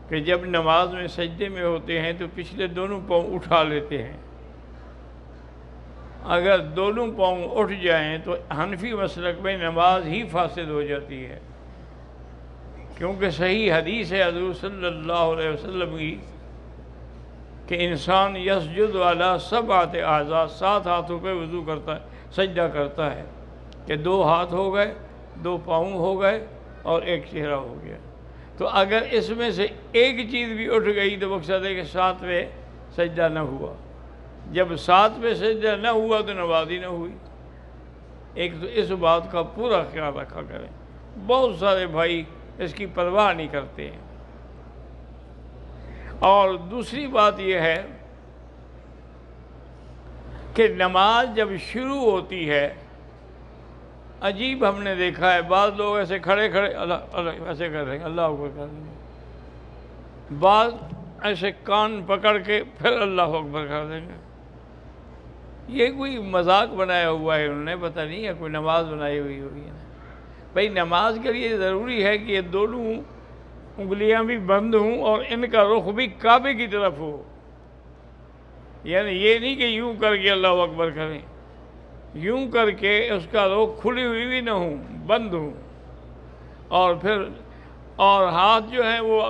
کہ جب نماز میں سجدے میں ہوتے ہیں تو پچھلے دونوں پاؤں اٹھا لیتے ہیں۔ اگر دونوں پاؤں اٹھ جائیں تو حنفی مسلک میں نماز ہی فاسد ہو جاتی ہے، کیونکہ صحیح حدیث ہے حضور صلی اللہ علیہ وسلم کی کہ انسان یسجد علی سبعۃ اعضاء، 7 ہاتھوں پہ وضو کرتا ہے، سجدہ کرتا ہے، کہ 2 ہاتھ ہو گئے، 2 پاؤں ہو گئے اور 1 چہرہ ہو گیا۔ تو اگر اس میں سے ایک چیز بھی اٹھ گئی تو مقصد ہے کہ 7ویں سجدہ نہ ہوا۔ جب 7ویں سجدہ نہ ہوا تو نماز ہی نہ ہوئی۔ ایک تو اس بات کا پورا خیال رکھا کریں، بہت سارے بھائی اس کی پرواہ نہیں کرتے ہیں۔ اور دوسری بات یہ ہے کہ نماز جب شروع ہوتی ہے، عجیب ہم نے دیکھا ہے، بعض لوگ ایسے کھڑے اللہ ایسے کر رہے ہیں، اللہ اکبر کر رہے ہیں، بعض ایسے کان پکڑ کے پھر اللہ اکبر کر دیں گے۔ یہ کوئی مذاق بنایا ہوا ہے انہوں نے، پتہ نہیں ہے کوئی نماز بنائی ہوئی ہے۔ بھائی نماز کے لیے ضروری ہے کہ یہ دونوں انگلیاں بھی بند ہوں اور ان کا رخ بھی کعبے کی طرف ہو، یعنی یہ نہیں کہ یوں کر کے اللہ اکبر کریں، یوں کر کے اس کا رخ کھلی ہوئی بھی نہ ہوں، بند ہوں، اور پھر اور ہاتھ جو ہیں وہ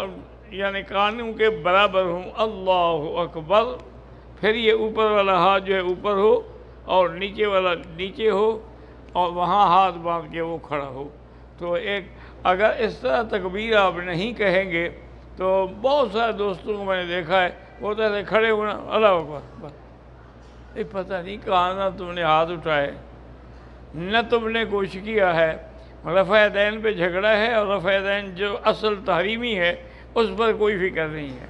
یعنی کانوں کے برابر ہوں، اللہ اکبر، پھر یہ اوپر والا ہاتھ جو ہے اوپر ہو اور نیچے والا نیچے ہو اور وہاں ہاتھ باندھ کے وہ کھڑا ہو۔ تو اگر اس طرح تکبیر آپ نہیں کہیں گے تو بہت سارے دوستوں کو میں نے دیکھا ہے، وہ تو ایسے کھڑے ہونا اللہ اکبر، بس پتہ نہیں کہاں نہ تم نے ہاتھ اٹھائے، نہ تم نے کچھ کیا ہے۔ رفع یدین پہ جھگڑا ہے، اور رفع یدین جو اصل تحریمی ہے اس پر کوئی فکر نہیں ہے۔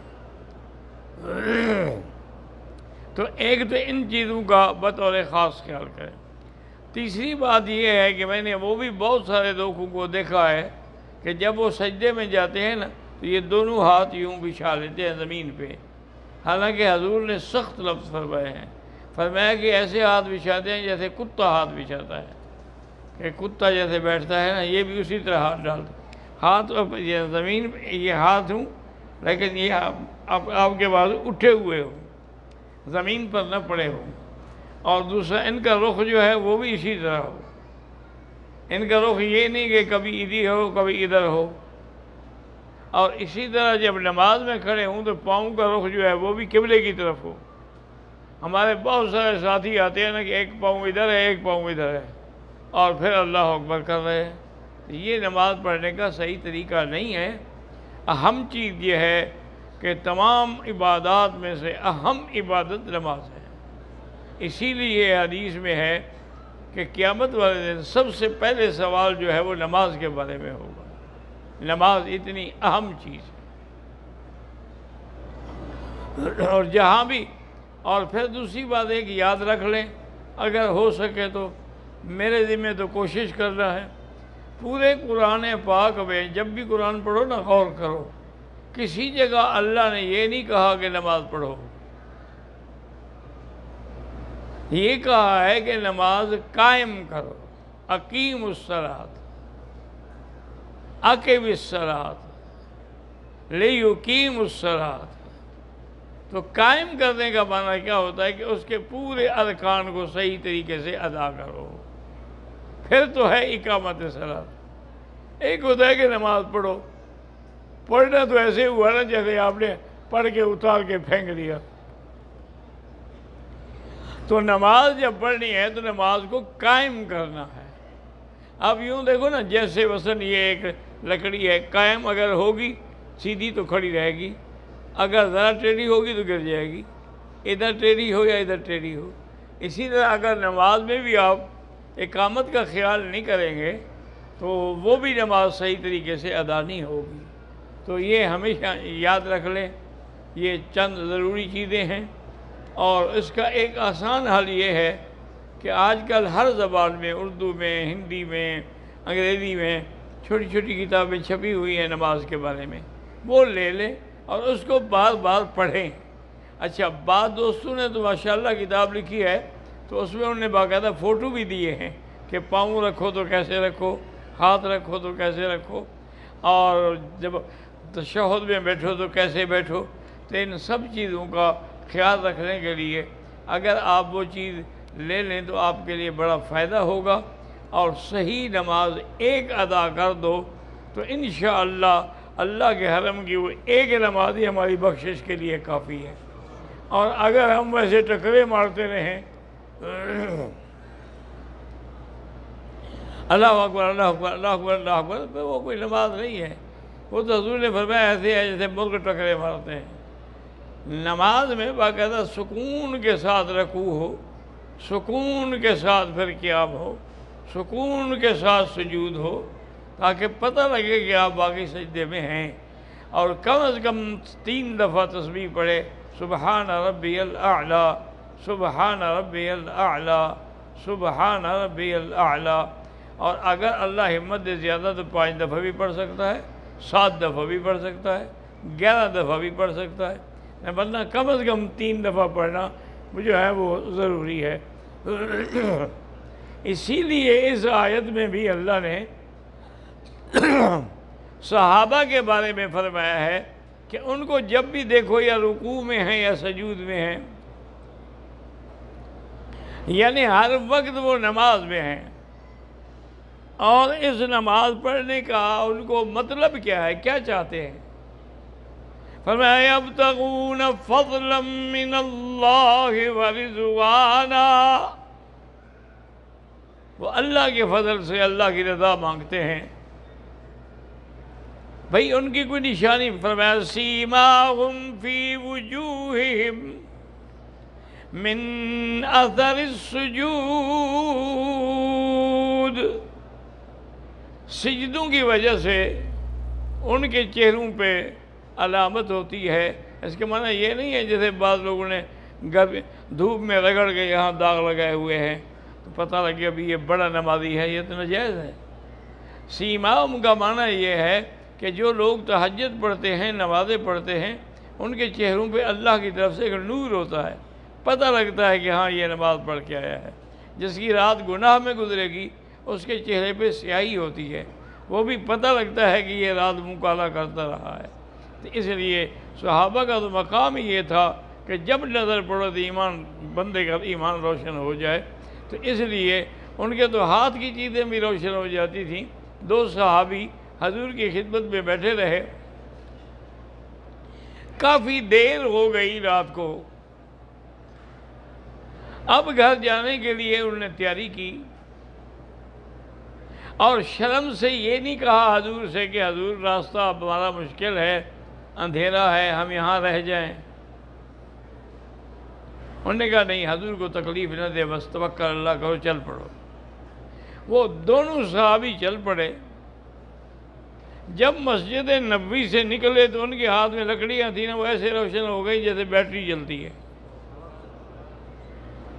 تو ایک تو ان چیزوں کا بطور خاص خیال کریں۔ تیسری بات یہ ہے کہ میں نے وہ بھی بہت سارے لوگوں کو دیکھا ہے کہ جب وہ سجدے میں جاتے ہیں نا تو یہ دونوں ہاتھ یوں بچھا لیتے ہیں زمین پہ، حالانکہ حضور نے سخت لفظ فرمائے ہیں، فرمایا کہ ایسے ہاتھ بچھاتے ہیں جیسے کتا ہاتھ بچھاتا ہے، کہ کتا جیسے بیٹھتا ہے نا یہ بھی اسی طرح ہاتھ ڈالتے، ہاتھ یہ زمین پہ یہ ہاتھ ہوں لیکن یہ آپ کے بازو اٹھے ہوئے ہوں، زمین پر نہ پڑے ہوں، اور دوسرا ان کا رخ جو ہے وہ بھی اسی طرح ہو، ان کا رخ یہ نہیں کہ کبھی ادھر ہو کبھی ادھر ہو، اور اسی طرح جب نماز میں کھڑے ہوں تو پاؤں کا رخ جو ہے وہ بھی قبلے کی طرف ہو۔ ہمارے بہت سارے ساتھی آتے ہیں نا کہ ایک پاؤں ادھر ہے ایک پاؤں ادھر ہے اور پھر اللہ اکبر کر رہے ہیں، یہ نماز پڑھنے کا صحیح طریقہ نہیں ہے۔ اہم چیز یہ ہے کہ تمام عبادات میں سے اہم عبادت نماز ہے، اسی لیے حدیث میں ہے کہ قیامت والے دن سب سے پہلے سوال جو ہے وہ نماز کے بارے میں ہوگا۔ نماز اتنی اہم چیز ہے، اور جہاں بھی، اور پھر دوسری بات ہے کہ یاد رکھ لیں، اگر ہو سکے تو میرے ذمہ تو کوشش کرنا ہے، پورے قرآن پاک میں جب بھی قرآن پڑھو نا غور کرو، کسی جگہ اللہ نے یہ نہیں کہا کہ نماز پڑھو، یہ کہا ہے کہ نماز قائم کرو، اقیم الصلاۃ، اقم الصلاۃ، لیقیم الصلاۃ۔ تو قائم کرنے کا معنی کیا ہوتا ہے کہ اس کے پورے ارکان کو صحیح طریقے سے ادا کرو، پھر تو ہے اقامت صلاۃ۔ ایک ہوتا ہے کہ نماز پڑھو، پڑھنا تو ایسے ہوا نا جیسے آپ نے پڑھ کے اتار کے پھینک دیا۔ تو نماز جب پڑھنی ہے تو نماز کو قائم کرنا ہے۔ اب یوں دیکھو نا، جیسے مثلا یہ ایک لکڑی ہے، قائم اگر ہوگی سیدھی تو کھڑی رہے گی، اگر ذرا ٹیڑھی ہوگی تو گر جائے گی، ادھر ٹیڑھی ہو یا ادھر ٹیڑھی ہو۔ اسی طرح اگر نماز میں بھی آپ اقامت کا خیال نہیں کریں گے تو وہ بھی نماز صحیح طریقے سے ادا نہیں ہوگی۔ تو یہ ہمیشہ یاد رکھ لیں، یہ چند ضروری چیزیں ہیں، اور اس کا ایک آسان حل یہ ہے کہ آج کل ہر زبان میں، اردو میں، ہندی میں، انگریزی میں چھوٹی چھوٹی کتابیں چھپی ہوئی ہیں نماز کے بارے میں، وہ لے لیں اور اس کو بار بار پڑھیں۔ اچھا، بعض دوستوں نے تو ماشاءاللہ کتاب لکھی ہے تو اس میں انہوں نے باقاعدہ فوٹو بھی دیے ہیں کہ پاؤں رکھو تو کیسے رکھو، ہاتھ رکھو تو کیسے رکھو، اور جب تشہد میں بیٹھو تو کیسے بیٹھو، تو ان سب چیزوں کا خیال رکھنے کے لیے اگر آپ وہ چیز لے لیں تو آپ کے لیے بڑا فائدہ ہوگا، اور صحیح نماز ایک ادا کر دو تو انشاءاللہ اللہ کے حرم کی وہ ایک نماز ہی ہماری بخشش کے لیے کافی ہے۔ اور اگر ہم ویسے ٹکرے مارتے رہیں اللہ اکبر اللہ اکبر اللہ اکبر اللہ اکبر، تو وہ کوئی نماز نہیں ہے، وہ تو حضور نے فرمایا ایسے ہے جیسے مرغ ٹکرے مارتے ہیں۔ نماز میں باقاعدہ سکون کے ساتھ رکوع ہو، سکون کے ساتھ پھر قیام ہو، سکون کے ساتھ سجود ہو، تاکہ پتہ لگے کہ آپ باقی سجدے میں ہیں، اور کم از کم 3 دفعہ تسبیح پڑھے، سبحان ربی الاعلیٰ سبحان ربی الاعلیٰ سبحان ربی الاعلیٰ۔ اور اگر اللہ ہمت دے زیادہ تو 5 دفعہ بھی پڑھ سکتا ہے، 7 دفعہ بھی پڑھ سکتا ہے، 11 دفعہ بھی پڑھ سکتا ہے، ورنہ کم از کم 3 دفعہ پڑھنا جو ہے وہ ضروری ہے۔ اسی لیے اس آیت میں بھی اللہ نے صحابہ کے بارے میں فرمایا ہے کہ ان کو جب بھی دیکھو یا رکوع میں ہیں یا سجود میں ہیں، یعنی ہر وقت وہ نماز میں ہیں، اور اس نماز پڑھنے کا ان کو مطلب کیا ہے، کیا چاہتے ہیں؟ فرمایا یبتغون فضلا من اللہ ورضوانا، وہ اللہ کے فضل سے اللہ کی رضا مانگتے ہیں۔ بھئی ان کی کوئی نشانی، فرمایا سیماہم فی وجوہہم من اثر السجود، سجدوں کی وجہ سے ان کے چہروں پہ علامت ہوتی ہے۔ اس کے معنی یہ نہیں ہے جیسے بعض لوگوں نے دھوپ میں رگڑ کے یہاں داغ لگائے ہوئے ہیں تو پتہ لگے ابھی یہ بڑا نمازی ہے، یہ تو ناجائز ہے۔ سیماہم کا معنی یہ ہے کہ جو لوگ تہجد پڑھتے ہیں، نمازیں پڑھتے ہیں، ان کے چہروں پہ اللہ کی طرف سے ایک نور ہوتا ہے، پتہ لگتا ہے کہ ہاں یہ نماز پڑھ کے آیا ہے۔ جس کی رات گناہ میں گزرے گی اس کے چہرے پہ سیاہی ہوتی ہے، وہ بھی پتہ لگتا ہے کہ یہ رات منہ کالا کرتا رہا ہے۔ تو اس لیے صحابہ کا تو مقام ہی یہ تھا کہ جب نظر پڑو تو ایمان بندے کا ایمان روشن ہو جائے، تو اس لیے ان کے تو ہاتھ کی چیزیں بھی روشن ہو جاتی تھیں۔ 2 صحابی حضور کی خدمت میں بیٹھے رہے، کافی دیر ہو گئی رات کو، اب گھر جانے کے لیے انہوں نے تیاری کی، اور شرم سے یہ نہیں کہا حضور سے کہ حضور راستہ اب ہمارا مشکل ہے، اندھیرا ہے، ہم یہاں رہ جائیں۔ انہوں نے کہا نہیں، حضور کو تکلیف نہ دے، بس توکل اللہ کرو، چل پڑو۔ وہ دونوں صحابی چل پڑے۔ جب مسجد نبوی سے نکلے تو ان کے ہاتھ میں لکڑیاں تھیں نا، وہ ایسے روشن ہو گئی جیسے بیٹری جلتی ہے،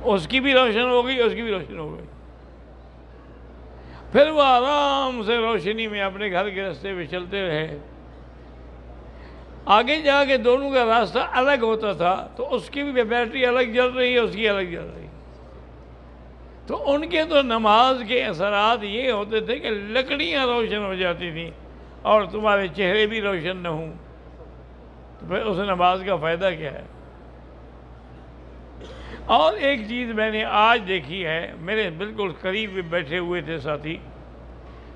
اس کی بھی روشن ہو گئی، اس کی بھی روشن ہو گئی۔ پھر وہ آرام سے روشنی میں اپنے گھر کے راستے پہ چلتے رہے۔ آگے جا کے دونوں کا راستہ الگ ہوتا تھا، تو اس کی بھی بیٹری الگ جل رہی ہے، اس کی الگ جل رہی ہے۔ تو ان کے تو نماز کے اثرات یہ ہوتے تھے کہ لکڑیاں روشن ہو جاتی تھیں اور تمہارے چہرے بھی روشن نہ ہوں، تو پھر اس نماز کا فائدہ کیا ہے؟ اور ایک چیز میں نے آج دیکھی ہے، میرے بالکل قریب بیٹھے ہوئے تھے ساتھی،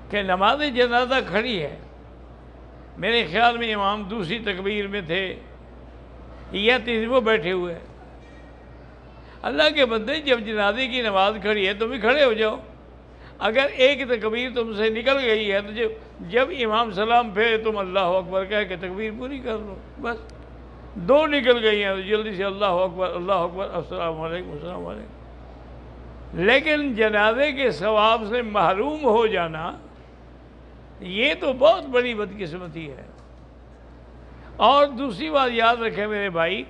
کہ نماز جنازہ کھڑی ہے، میرے خیال میں امام دوسری تکبیر میں تھے یا تیسری، وہ بیٹھے ہوئے ہیں۔ اللہ کے بندے، جب جنازے کی نماز کھڑی ہے تم بھی کھڑے ہو جاؤ۔ اگر ایک تکبیر تم سے نکل گئی ہے تو جب امام سلام پھیرے تم اللہ اکبر کہہ کے تکبیر پوری کر لو، بس۔ 2 نکل گئی ہیں تو جلدی سے اللہ اکبر اللہ اکبر السلام علیکم السلام علیکم۔ لیکن جنازے کے ثواب سے محروم ہو جانا، یہ تو بہت بڑی بدقسمتی ہے۔ اور دوسری بات یاد رکھیں میرے بھائی،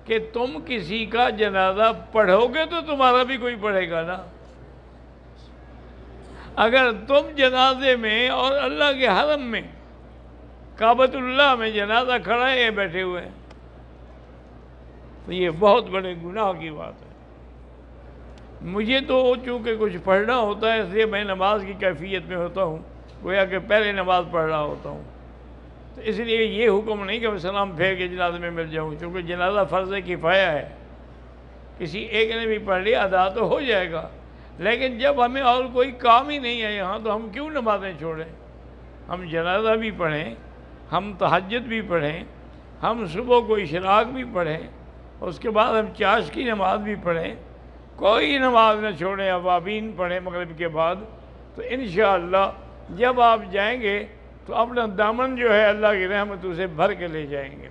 کہ تم کسی کا جنازہ پڑھو گے تو تمہارا بھی کوئی پڑھے گا نا۔ اگر تم جنازے میں اور اللہ کے حرم میں کعبۃ اللہ میں جنازہ کھڑا ہے بیٹھے ہوئے ہیں تو یہ بہت بڑے گناہ کی بات ہے۔ مجھے تو چونکہ کچھ پڑھنا ہوتا ہے، اس لیے میں نماز کی کیفیت میں ہوتا ہوں، گویا کہ پہلے نماز پڑھ رہا ہوتا ہوں۔ تو اس لیے یہ حکم نہیں کہ میں سلام پھیر کے جنازے میں مل جاؤں، چونکہ جنازہ فرض کفایہ ہے، کسی ایک نے بھی پڑھ لیا ادا تو ہو جائے گا، لیکن جب ہمیں اور کوئی کام ہی نہیں ہے یہاں تو ہم کیوں نمازیں چھوڑیں؟ ہم جنازہ بھی پڑھیں، ہم تہجد بھی پڑھیں، ہم صبح کو اشراق بھی پڑھیں، اس کے بعد ہم چاش کی نماز بھی پڑھیں، کوئی نماز نہ چھوڑیں، اوابین پڑھیں مغرب کے بعد، تو انشاءاللہ جب آپ جائیں گے تو اپنا دامن جو ہے اللہ کی رحمتوں سے بھر کے لے جائیں گے۔